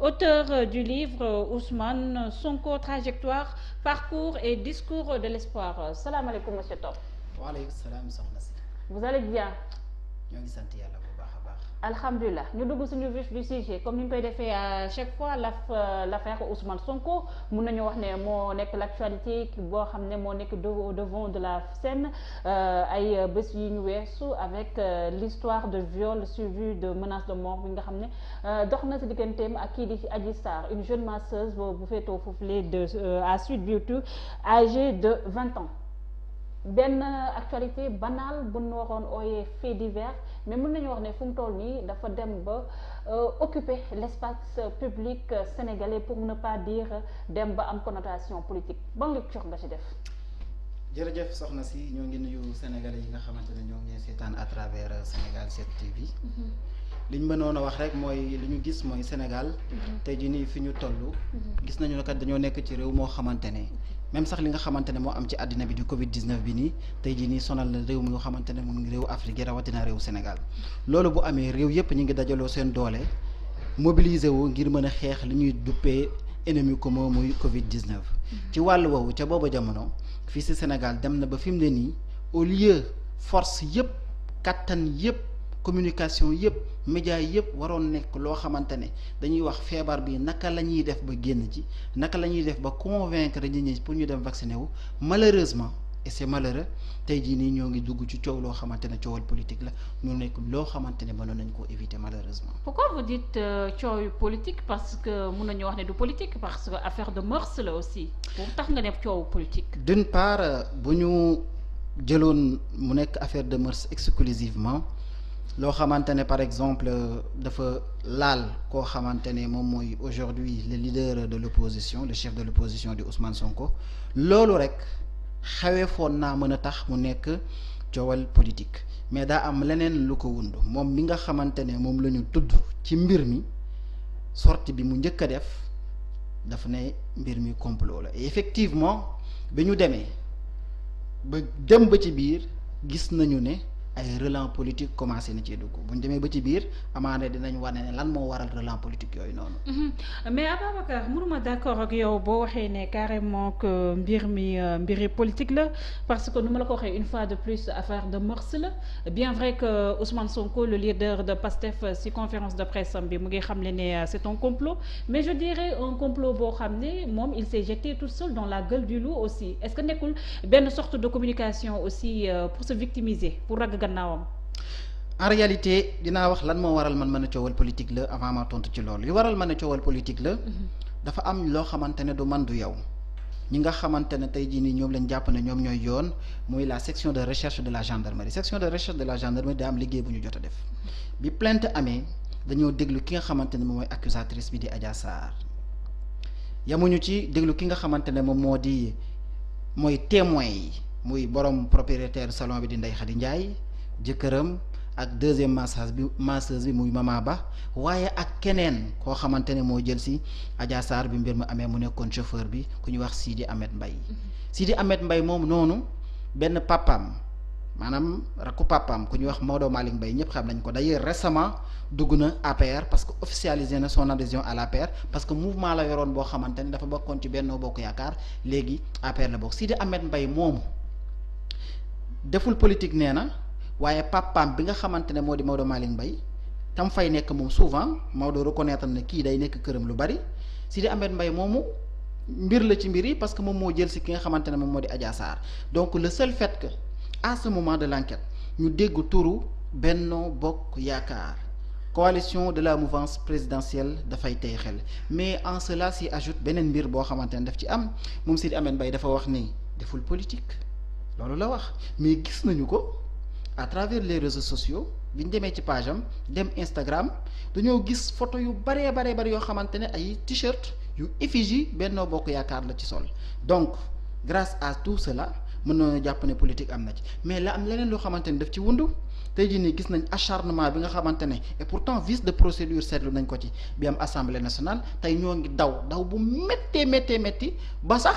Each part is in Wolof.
auteur du livre Ousmane Sonko, trajectoire, parcours et discours de l'espoir. Salam alaikum, monsieur Top. waaleykum salaam soxna si. Vous allez bien? ñoo ngi sant yàlla bu baax a baax. Alhamdulillah ñu dugg suñu vif du sujet comme ni ñu koy defee à chaque fois l'affaire Ousmane Sonko mun nañu wax ne moo nekk l'actualité boo xam ne moo nekk au devant de la scène ay bés yi ñu weesu avec l'histoire de viol suivi de menaces de mort bi nga xam ne dox na si digganteem ak kii di Adji Sarr une jeune masseuse bu féetoo foofu les de à Sweet Beauty âgée de 20 ans. benn actualité banale bu ñu waroon ooyee fait divers mais mën nañu wax ne fu mu toll nii dafa dem ba occuper l'espace public sénégalais pour ne pas dire dem ba am connotation politique ban lecture nga ci def. jërëjëf soxna si ñoo ngi nuyu sénégalais yi nga xamante ne ñoo ngi seetaan à travers Sénégal 7 TV. li ñu mënoon a wax rek mooy li ñu gis mooy Sénégal. tey jii nii fi ñu toll. gis nañu ne kat dañoo nekk ci réew moo xamante ne. même sax li nga xamante ne moo am ci àddina bi di Covid 19 bi nii tey jii nii sonal na réew mi nga xamante ne mu ngi réew Afrique yi rawatina réew Sénégal loolu bu amee réew yëpp ñu ngi dajaloo seen doole mobiliser wu ngir mën a xeex li ñuy duppee ennemi commun muy Covid 19. ci wàllu woowu ca booba jamono fii si Sénégal dem na ba fi mu ne nii au lieu force yëpp kattan yëpp communication yëpp médias yëpp waroon nekk loo xamante ne dañuy wax feebar bi naka la ñuy def ba génn ci naka la ñuy def ba convaincre nit ñi pour ñu dem vacciner wu malheureusement et c'est malheureux tey jii nii ñoo ngi dugg ci coow loo xamante ne coowal politique la ñu nekk loo xamante ne mënoon nañ koo éviter malheureusement. Pourquoi vous dites coow politique parce que mun nañu wax ne du politique parce que affaire de mœurs la aussi pour tax nga ne coow politique. D'une part bu ñu jëloon mu nekk affaire de mœurs exclusivement loo xamante ne par exemple dafa laal koo xamante ne moom mooy aujourd'hui le leader de l'opposition le chef de l'opposition di Ousmane Sonko loolu rek xawee foon naa mën a tax mu nekk coowal politique mais daa am leneen lu ko wund moom mi nga xamante ne moom la ñu tudd ci mbir mi sortie bi mu njëkk a def dafa ne mbir mi complot la et effectivement bi ñu demee ba dem ba ci biir gis nañu ne ay relents politique commencé na ci dugg bu ñu demee ba ci biir amaana dinañ wane ne lan moo waral relents politique yooyu noonu. mais Ababacar mënuma d'accord ak yow boo waxee ne carrément que mbiri politique la parce que nu ma la ko waxee une fois de plus affaire de mœurs la bien vrai que Ousmane Sonko le leader de PASTEF ci conférence de presse am bi mu ngi xam ne c'est un complot mais je dirais un complot boo xam ne moom il s'est jeté tout seul dans la gueule du loup aussi est-ce que nekkul benn sorte de communication aussi pour se victimiser pour ragg gannaawam. En réalité dinaa wax lan moo waral man mën a coowal politique la avant ma tontu ci loolu li waral mën a coowal politique la dafa am loo xamante ne du man du yow ñi nga xamante ne tey jii nii ñoom lañ jàpp ne ñoom ñooy yoon muy la section de recherche de la gendarmerie section de recherche de la gendarmerie daa am liggéey bu ñu jot a def bi plainte amee dañoo déglu ki nga xamante ne moom mooy accusatrice bi di Adja Sarr yamuñu ci déglu ki nga xamante ne moom mooy témoin yi muy borom propriétaire salon bi di Ndeye Khady Ndiaye jëkkëram ak deuxième masseuse bi muy Mama Ba waaye ak keneen koo xamante ne moo jël si Adja Sarr bi mbir mu amee mu nekkoon chauffeur bi ku ñuy wax Sidi Ahmed Mbaye Sidi Ahmed Mbaye moom noonu benn papaam maanaam rakku papaam ku ñuy wax Maodo Malick Mbaye ñëpp xam nañ ko d'ailleurs récemment dugg na APR parce que officialisé na son adhésion à l'APR parce que mouvement la yoroon boo xamante ne dafa bokkoon ci Benno Bokk Yaakaar léegi APR la bokk Sidi Ahmed Mbaye moomu deful politique nee na waaye papaam bi nga xamante ne moo di Maodo Malick Mbaye tam fay nekk moom souvent Maodo reconnaître ne kii day nekk këram lu bari Sidi Ahmed Mbaye moomu mbir la ci mbir yi parce que moom moo jël si ki nga xamante ne moom moo di Adja Sarr donc le seul fait que à ce moment de l'enquête ñu dégg turu Benno Bokk Yaakaar coalition de la mouvance présidentielle dafay tey xel mais en cela s'y ajoute beneen mbir boo xamante ne daf ci am moom Sidi Ahmed Mbaye dafa wax ni deful politique loolu la wax mais gis nañu ko à travers les réseaux sociaux bi ñu demee ci page am dem Instagram dañoo gis photo yu bari yoo xamante ne ay t-shirt yu effigie Benno Bokk Yaakaar la ci sol donc grâce à tout cela mën na jàpp ne politique am na ci mais la am leneen loo xamante ne daf ci wundu tey jii nii gis nañ acharnement bi nga xamante ne et pourtant vice de procédure seetlu nañ ko ci bi am assemblée nationale tey ñoo ngi daw bu méttee métti ba sax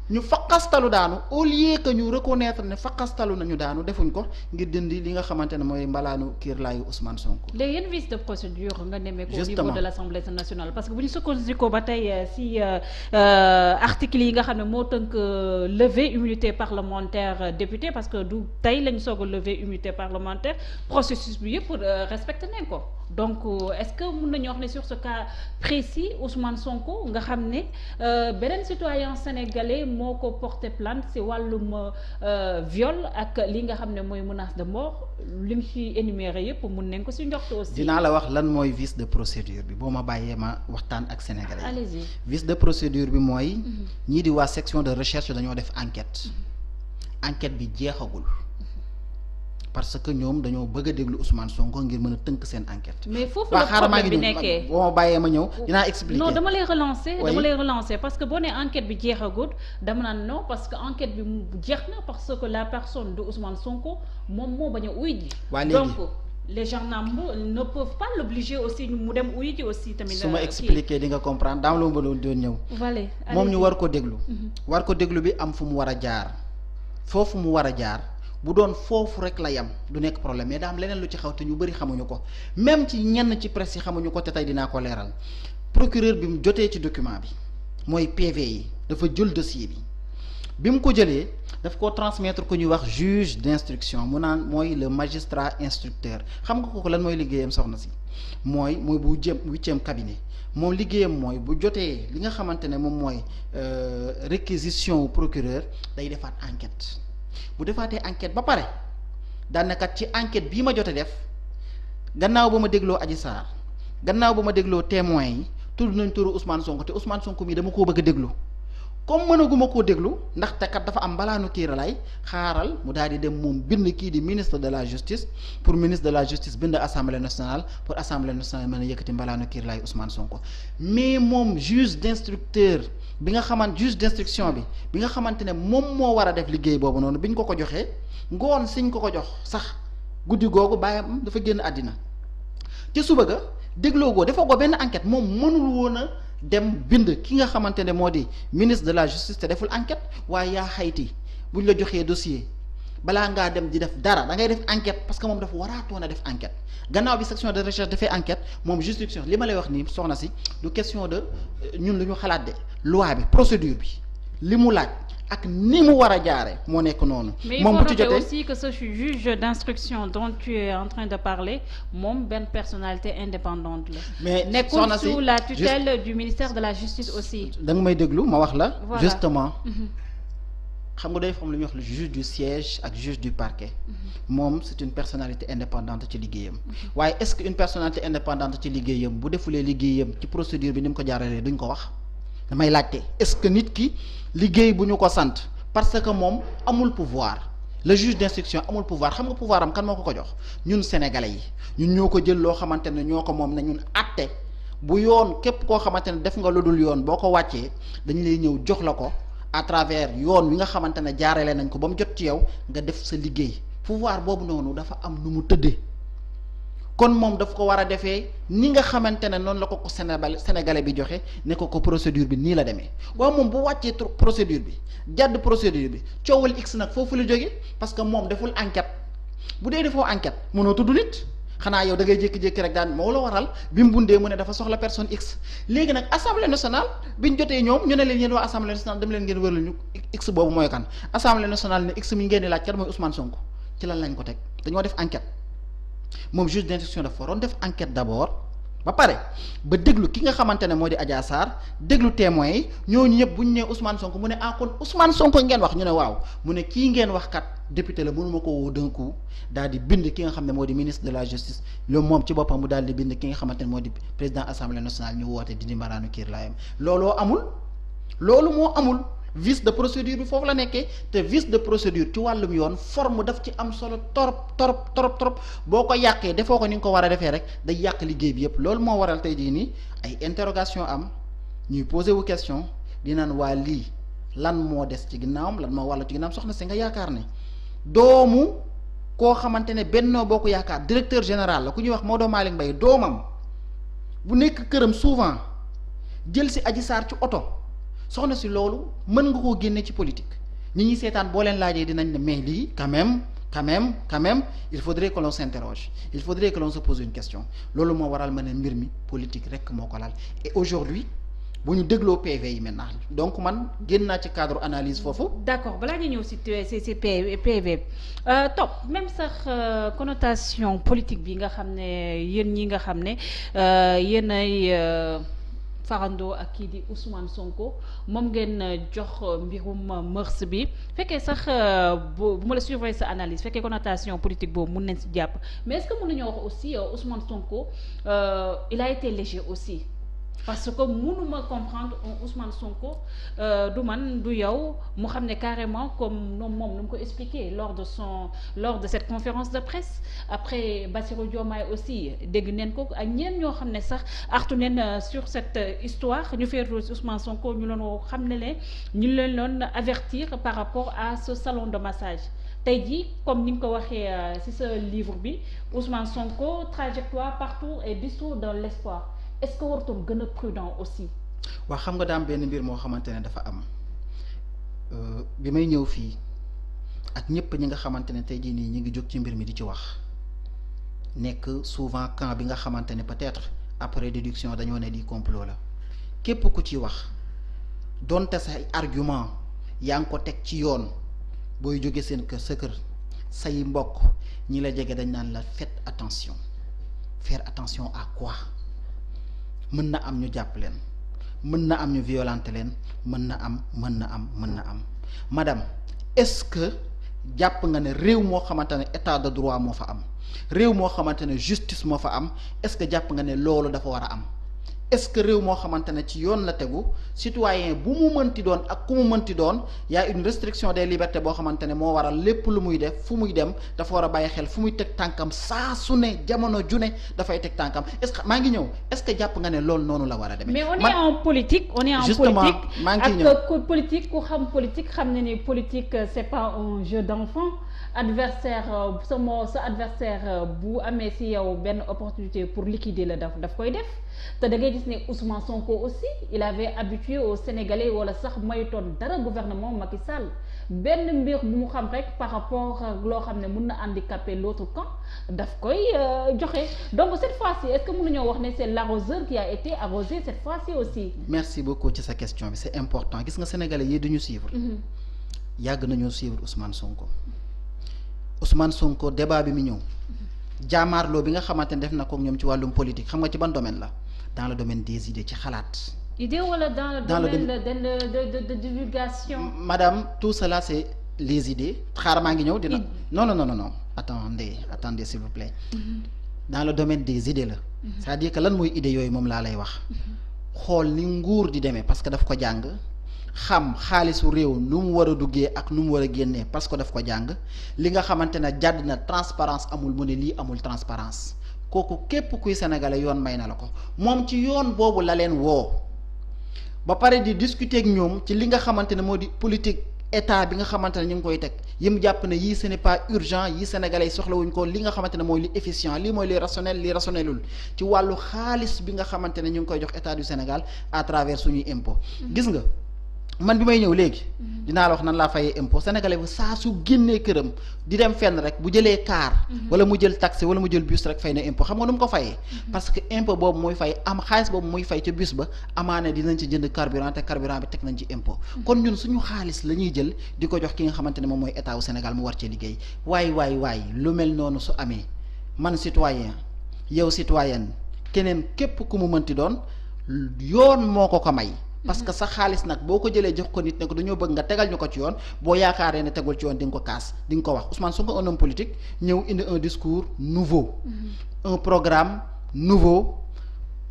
ñu faqastalu daanu au lieu que ñu reconnaître ne faqastalu nañu daanu defuñ ko ngir dindi li nga xamante ne mooy mbalaanu kiirlaayu Ousmane Sonko. léegi yenn vice de procédure nga nemmeeku au niveau Justement. de l'Assemblée nationale parce que bu ñu sukkandikoo ba tey si articles yi nga xam ne moo tënk lever immunité parlementaire député parce que du tey lañ soog a lever immunité parlementaire processus bi yëpp respecté nañ ko donc est-ce que mën nañu wax ne sur ce cas précis Ousmane Sonko nga xam ne beneen citoyen sénégalais moo ko porté plainte si wàllum viol ak li nga xam ne mooy menace de mort li mu ci énuméré yëpp mun nañ ko si njort aussi. dinaa la wax lan mooy vice de procédure bi boo ma bàyyee ma waxtaan ak sénégalais yi. allez-y. vice de procédure bi mooy. ñii di waa section de recherche dañoo def enquête. enquête bi jeexagul. parce que ñoom dañoo bëgg a déglu Ousmane Sonko ngir mën a tënk seen enquête. mais foofu la problème bi nekkee boo ma bàyyee ma ñëw dinaa expliquer. non dama lay relancer Oui. dama lay relancer parce que boo nee enquête bi jeexagut dama naan non parce que enquête bi jeex na parce que la personne de Ousmane Sonko moom moo bañ a uy ji. waa léegi donc les gendarmes ne peuvent pas l'obliger aussi mu dem uy ji aussi tamit. su ma expliquer di nga comprendre daam la ma doon ñëw. voilà moom ñu war ko déglu. war ko déglu bi am fu mu war a jaar foofu mu war a jaar. bu doon foofu rek la yam du nekk problème mais daa am leneen lu ci xaw te ñu bëri xamuñu ko même ci ñenn ci presse yi xamuñu ko te tey dinaa ko leeral procureur bi mu jotee ci document bi mooy PV yi dafa jël dossier bi mu ko jëlee daf ko transmettre ku ñuy wax juge d'instruction mu naan mooy le magistrat instructeur xam nga kooku lan mooy liggéeyam soxna si mooy bu jëm 8e cabinet moom liggéeyam mooy bu jotee li nga xamante ne moom mooy réquisition procureur day defaat enquête. bu defaatee enquête ba pare daanakat ci enquête bii ma jot a def gannaaw ba ma dégloo Adji Sarr gannaaw ba ma dégloo témoins yi tudd nañ turu Ousmane Sonko te Ousmane Sonko mii dama koo bëgg a déglu comme mënaguma koo déglu ndaxte kat dafa am mbalaanu kiiralaay xaaral mu daal di dem moom bind kii di ministre de la justice pour ministre de la justice bind assemblée nationale pour assemblée nationale mën a yëkkati mbalaanu kiiralaay Ousmane Sonko mais moom juge d'instructeur bi nga xamante juge d'instruction bi nga xamante ne moom moo war a def liggéey boobu noonu bi ñu ko joxee ngoon siñ ko jox sax guddi googu bàyyam dafa génn àddina ci suba ga dégloo goo dafa ko benn enquête moom mënul woon a dem bind ki nga xamante ne moo di ministre de la justice te deful enquête waaye yaa xayti buñ la joxee dossier balaa ngaa dem di def dara da ngay def enquête parce que moom dafa waraatoon a def enquête gannaaw bi section de recherche dafay enquête moom justification li ma lay wax nii soxna si du question de ñun lu ñu xalaat de loi bi procédure bi li mu laaj ak ni mu war a jaare moo nekk noonu. moom bu ci jotee mais il faut noter aussi que ce juge d'instruction dont tu es en train de parler moom benn personnalité indépendante la. mais nekkul sous la tutelle du ministère de la justice aussi. da nga may déglu ma wax la. Voilà. Justement. xam nga day xam lu ñuy wax le juge du siège ak juge du parquet. moom c'est une personnalité indépendante ci liggéeyam. waaye est-ce que une personnalité indépendante ci liggéeyam bu defulee liggéeyam ci procédure bi ni mu ko jaaralee duñ ko wax. damay laajte est-ce que nit ki liggéey bu ñu ko sant parce que moom amul pouvoir le juge d'instruction amul pouvoir xam nga pouvoir am kan moo ko jox ñun sénégalais yi ñun ñoo ko jël loo xamante ne ñoo ko moom ne ñun àtte bu yoon képp koo xamante ne def nga lu dul yoon boo ko wàccee dañu lay ñëw jox la ko à travers yoon wi nga xamante ne jaarale nañ ko ba mu jot ci yow nga def sa liggéey pouvoir boobu noonu dafa am nu mu tëddee. kon moom daf ko war a defee ni nga xamante ne noonu la ko sénégalais bi joxe ne ko procédure bi nii la demee waaw moom bu wàccee procédure bi jàdd procédure bi coowal x nag foofu la jóge parce que moom deful enquête bu dee defoo enquête mënoo tudd nit xanaa yow da ngay jékki-jékki rek daan moo la waral bi mu bundee mu ne dafa soxla personne x léegi nag assemblée nationale biñ jotee ñoom ñu ne leen yéen waa assemblée nationale dem leen ngeen wërlu ñu x boobu mooy kan assemblée nationale ne x mi ngeen di laaj kat mooy Ousmane Sonko ci lan lañ ko teg dañoo def enquête moom juge d'instruction dafa waroon def enquête d'abord ba pare ba déglu ki nga xamante ne moo di Adja Sarr déglu témoins yi ñooñu ñëpp bu ñu nee Ousmane Sonko mu ne ah kon Ousmane Sonko ngeen wax ñu ne waaw mu ne kii ngeen wax kat député la mënuma ko woo d'un coup daal di bind ki nga xam ne moo di ministre de la justice loolu moom ci boppam mu daal di bind ki nga xamante ne moo di président assemblée nationale ñu woote dindi mbaraanu kiir laayam loolu moo amul. vice de procédure bi foofu la nekkee te vice de procédure ci wàllum yoon forme daf ci am solo torop boo ko yàqee defoo ko ni nga ko war a defee rek day yàq liggéey bi yépp loolu moo waral tey jii nii ay interrogation am ñuy posé wu question di naan waa lii lan moo des ci ginnaawam lan moo wàllu ci ginnaawam soxna si nga yaakaar ne doomu koo xamante ne Benno Bokk Yaakaar directeur général la ku ñuy wax Maodo Malick Mbaye doomam bu nekk këram souvent jël si Adji Sarr ci oto soxna si loolu mën nga koo génne ci politique ñi ñuy seetaan boo leen laajee dinañ ne mais lii quand même il faudrait que l'on s'interroge il faudrait que l'on se pose une question loolu moo waral ma ne mbir mi politique rek moo ko laal et aujourd'hui bu ñu dégloo PV yi maintenant donc man génn naa ci cadre analyse foofu. d'accord balaa ñu ñëw ci PV top même sax connotation politique bi nga xam ne yéen ñi nga xam ne yéen ay farandoo ak kii di Ousmane Sonko moom ngeen jox mbirum mœurs bi fekkee sax bu ma la suivre sa analyse fekkee connotation politique boobu mun nañ ci jàpp mais est-ce que mën nañoo wax aussi Ousmane Sonko il a été léger aussi. parce que mënuma comprendre Ousmane Sonko du man du yow mu xam ne carrément comme moom nu mu ko expliqué lors de cette conférence de presse après Bassirou Diomaye aussi dégg neen ko ak ñeen ñoo xam ne sax artu neen sur cette histoire ñu feeru Ousmane Sonko ñu leen xam ne ñu leen doon avertir par rapport à ce salon de massage tey jii comme ni nga ko waxee ci sa livre bi Ousmane Sonko trajectoire partout et discours dans l'espoir. Est-ce que warutoon gën a prudent aussi. waaw xam nga daam benn mbir moo xamante ne dafa am bi may ñëw fii ak ñëpp ñi nga xamante ne tey jii nii ñu ngi jóg ci mbir mi di ci wax nekk souvent camp bi nga xamante ne peut-être après déduction dañoo ne di complot la képp ku ci wax donte say argument yaa ngi ko teg ci yoon booy jóge seen kër sa kër say mbokk ñi la jege dañ naan la faites attention faire attention à quoi. mën na am ñu jàpp leen mën na am ñu violenté leen mën na am madame est-ce que jàpp nga ne réew moo xamante ne état de droit moo fa am réew moo xamante ne justice moo fa am est-ce que jàpp nga ne loolu dafa war a am est-ce que réew moo xamante ne ci yoon la tegu citoyen bu mu mënti doon ak ku mu mënti doon y a une restriction des libertés boo xamante ne moo waral lépp lu muy def fu muy dem dafa war a bàyyi xel fu muy teg tànkam saa su ne jamono ju ne dafay teg tànkam est-ce que maa ngi ñëw est-ce que jàpp nga ne loolu noonu la war a demee. mais on est en politique justement maa ngi ñëw ak politique ku xam politique xam ne ni politique c'est pas un jeu d'enfant adversaire sa adversaire bu amee ci yow benn opportunité pour liquider la daf koy def te da ngay gis ne Ousmane Sonko aussi il avait habitué aux Sénégalais wala sax mayutoon dara gouvernement Macky Sall benn mbir bu mu xam rek par rapport ak loo xam ne mën na handicaper l'autre camp daf koy joxe donc cette fois-ci est-ce que mën nañoo wax ne c'est l'arroseur qui a été arrosé cette fois-ci aussi. merci beaucoup ci sa question bi c'est important gis nga Sénégalais yi duñu suivre. yàgg nañoo suivre Ousmane Sonko débat bi mu ñëw jaamaarloo bi nga xamante ne def na ko ñoom ci wàllum politique xam nga ci ban domaine la dans le domaine des idées ci xalaat. idée wala dans le domaine de divulgation. madame tout cela c'est les idées xaaral maa ngi ñëw dina. non attendez s'il vous plaît. dans le domaine des idées la. c'est-à-dire que lan mooy idée yooyu moom laa lay wax. xool ni nguur di demee parce que daf ko jàng. xam xaalisu réew nu mu war a duggee ak nu mu war a génnee parce que daf ko jàng li nga xamante ne jàdd na transparence amul mu ne lii amul transparence kooku képp kuy sénégalais yoon may na la ko moom ci yoon boobu la leen woo ba pare di discuter ak ñoom ci li nga xamante ne moo di politique état bi nga xamante ne ñu ngi koy teg yim jàpp ne yii ce n'est pas urgent yii sénégalais yi soxlawuñ ko li nga xamante ne mooy li efficient lii mooy li rationnel li rationnelul ci wàllu xaalis bi nga xamante ne ñu ngi koy jox état du Sénégal à travers suñuy impôt gis nga man bi may ñëw léegi dinaa la wax nan laa fayee impôt sénégalais bi saa su génnee këram di dem fenn rek bu jëlee car wala mu jël taxi wala mu jël bus rek fay na impôt xam nga nu mu ko fayee parce que impôt boobu muy fay am xaalis boobu muy fay ca bus ba amaane dinañ ci jënd carburant te carburant bi teg nañ ci impôt kon ñun suñu xaalis la ñuy jël di ko jox ki nga xamante ne moom mooy état wu Sénégal mu war cee liggéey waay lu mel noonu su amee man citoyen yow citoyenne keneen képp ku mu mënti doon yoon moo ko may parce que sa xaalis nag boo ko jëlee jox ko nit ne ko dañoo bëgg nga tegal ñu ko ci yoon boo yaakaaree ne tegul ci yoon di nga ko kaas di nga ko wax Ousmane Sonko un homme politique ñëw indi un discours nouveau un programme nouveau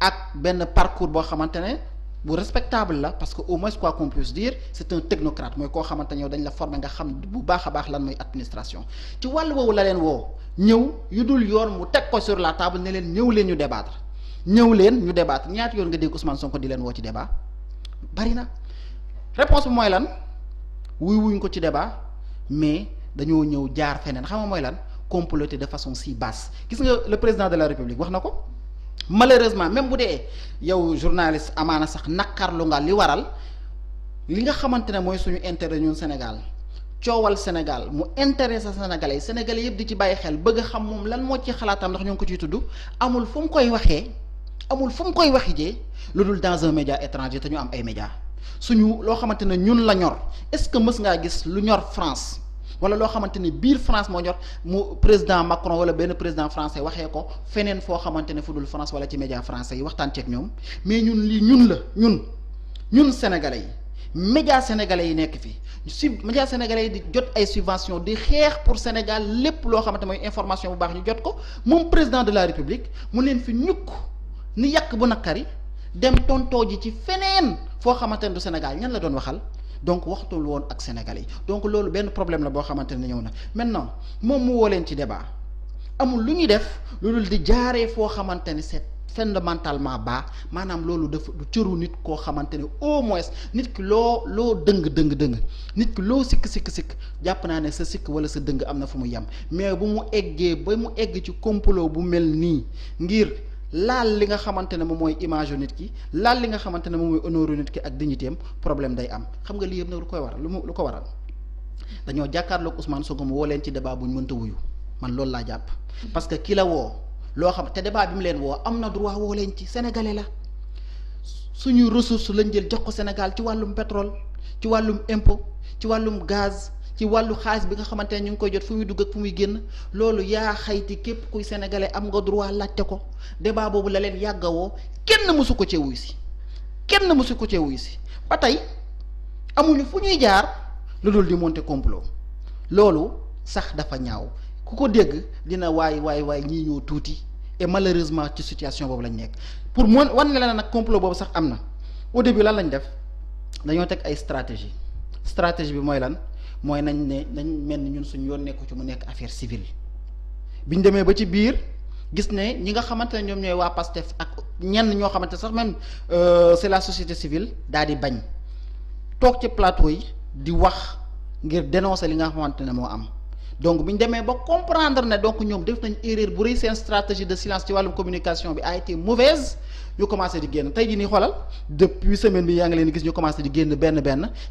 ak benn parcours boo xamante ne bu respectable la parce que au moins quoi qu'on puisse dire c'est un technocrate mooy koo xamante ne yow dañ la former nga xam bu baax a baax lan mooy administration ci wàllu woowu la leen woo ñëw yu dul yoon mu teg ko sur la table ne leen ñëw leen ñu débattre ñaata yoon nga dégg Ousmane Sonko di leen woo ci débat bari na réponse bi mooy lan wuñ ko ci débat mais dañoo ñëw jaar feneen xam nga mooy lan comploter de façon si basse gis nga le président de la république wax na ko malheureusement même bu dee yow journaliste amaana sax naqarlu nga li waral li nga xamante ne mooy suñu intérêt ñun Sénégal coowal Sénégal mu intéressé Sénégalais yëpp di ci bàyyi xel bëgg a xam moom lan moo ci xalaatam ndax ñoo ngi ko ciy tudd amul fu mu koy waxee amul fu mu koy waxijee lu dul dans un média étranger te ñu am ay médias suñu loo xamante ne ñun la ñor est-ce que mës ngaa gis lu ñor France wala loo xamante ne biir France moo ñor mu président Macron wala benn président français waxee ko feneen foo xamante ne fu dul France wala ci média français yi waxtaan ceeg ñoom mais ñun lii ñun la ñun sénégalais yi média sénégalais yi nekk fii média sénégalais yi di jot ay subventions di xeex pour Sénégal lépp loo xamante mooy information bu baax ñu jot ko moom président de la République mu leen fi ñukk ni yàq bu nakari dem tontoo ji ci feneen foo xamante ne du Sénégal ñan la doon waxal donc waxtul woon ak sénégalais yi donc loolu benn problème la boo xamante ne ñëw na maintenant moom mu woo leen ci débat amul lu ñuy def lu dul di jaaree foo xamante ne c'est fondamentalement bas maanaam loolu dafa du cëru nit koo xamante ne au moins nit ki loo dëng nit ki loo sikk jàpp naa ne sa sikk wala sa dëng am na fu mu yem mais bu mu eggee ba mu egg ci complot bu mel nii ngir laal li nga xamante ne moom mooy image yu nit ki laal li nga xamante ne moom mooy honneur yu nit ki ak dignité am problème day am xam nga lii yëpp nag lu koy waral lu ko waral dañoo jàkkaarloog Ousmane Sonko mu woo leen ci débat bu ñu mënta wuyu man loolu laa jàpp parce que ki la woo loo xam te débat bi mu leen woo am na droit woo leen ci sénégalais la suñuy ressource lañ jël jox ko Sénégal ci wàllum pétrole ci wàllum impôt ci wàllum gaz ci wàllu xaalis bi nga xamante ne ñu ngi koy jot fu muy dugg ak fu muy génn loolu yaa xayti képp kuy sénégalais am nga droit laajte ko débat boobu la leen yàgga woo kenn mësu ko cee wuyu si ba tey amuñu fu ñuy jaar lu dul di monter complot loolu sax dafa ñaaw ku ko dégg dina waay ñii ñoo tuuti et malheureusement ci situation boobu lañ nekk pour wan ne la nag complot boobu sax am na au début lan lañ def dañoo teg ay stratégie bi mooy lan mooy nañ mel ni ñun suñ yoon nekku ci mu nekk affaire civile biñ demee ba ci biir gis ne ñi nga xamante ne ñoom ñooy waa PASTEF ak ñenn ñoo xamante sax même c'est la société civile daal di bañ toog ci plateau yi di wax ngir dénoncer li nga xamante ne moo am donc bi ñu demee ba comprendre ne donc ñoom def nañ erreur bu rëy seen stratégie de silence ci wàllum communication bi a été mauvaise ñu commencé di génn tey jii nii xoolal depuis semaine bi yaa ngi leen di gis ñu commencé di génn benn